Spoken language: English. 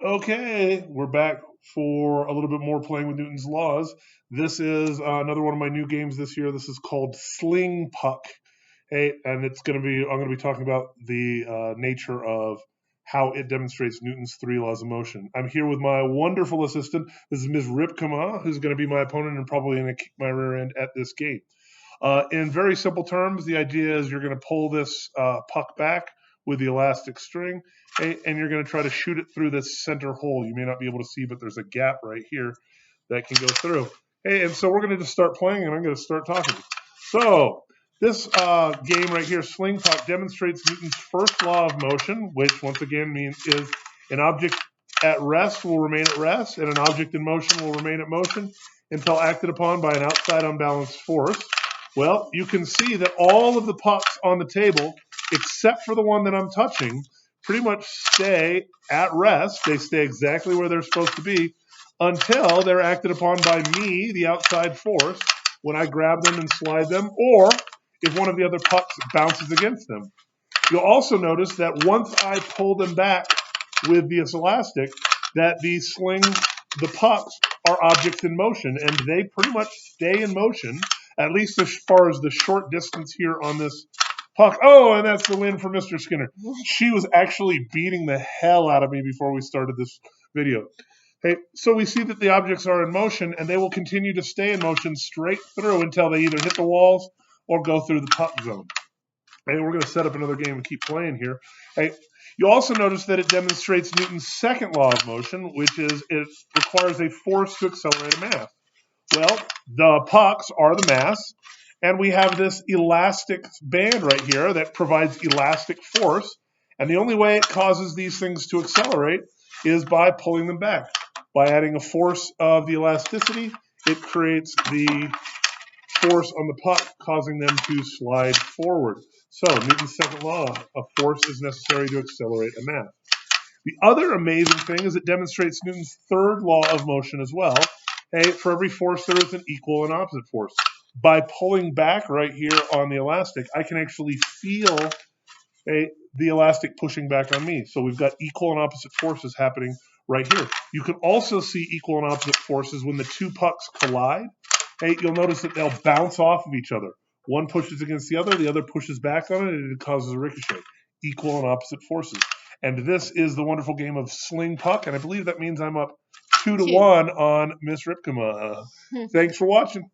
Okay, we're back for a little bit more playing with Newton's laws. This is another one of my new games this year. This is called Sling Puck. Hey, and I'm going to be talking about the nature of how it demonstrates Newton's three laws of motion. I'm here with my wonderful assistant. This is Ms. Ripkama, who's going to be my opponent and probably going to kick my rear end at this game. In very simple terms, the idea is you're going to pull this puck back with the elastic string, and you're going to try to shoot it through this center hole. You may not be able to see, but there's a gap right here that can go through. Hey, and so we're going to just start playing, and I'm going to start talking. So this game right here, Sling Puck, demonstrates Newton's first law of motion, which once again means is an object at rest will remain at rest, and an object in motion will remain at motion until acted upon by an outside unbalanced force. Well, you can see that all of the pucks on the table, except for the one that I'm touching, pretty much stay at rest. They stay exactly where they're supposed to be until they're acted upon by me, the outside force, when I grab them and slide them, or if one of the other pucks bounces against them. You'll also notice that once I pull them back with this elastic, that the pucks are objects in motion, and they pretty much stay in motion, at least as far as the short distance here on this puck. Oh, and that's the win for Mr. Skinner. She was actually beating the hell out of me before we started this video. Hey, so we see that the objects are in motion, and they will continue to stay in motion straight through until they either hit the walls or go through the puck zone. And we're going to set up another game and keep playing here. Hey, you also notice that it demonstrates Newton's second law of motion, which is it requires a force to accelerate a mass. Well, the pucks are the mass, and we have this elastic band right here that provides elastic force, and the only way it causes these things to accelerate is by pulling them back. By adding a force of the elasticity, it creates the force on the puck, causing them to slide forward. So Newton's second law, a force is necessary to accelerate a mass. The other amazing thing is it demonstrates Newton's third law of motion as well. Hey, for every force, there is an equal and opposite force. By pulling back right here on the elastic, I can actually feel the elastic pushing back on me. So we've got equal and opposite forces happening right here. You can also see equal and opposite forces when the two pucks collide. Hey, you'll notice that they'll bounce off of each other. One pushes against the other pushes back on it, and it causes a ricochet. Equal and opposite forces. And this is the wonderful game of Sling Puck, and I believe that means I'm up 2-1 on Miss Ripkama. Thanks for watching.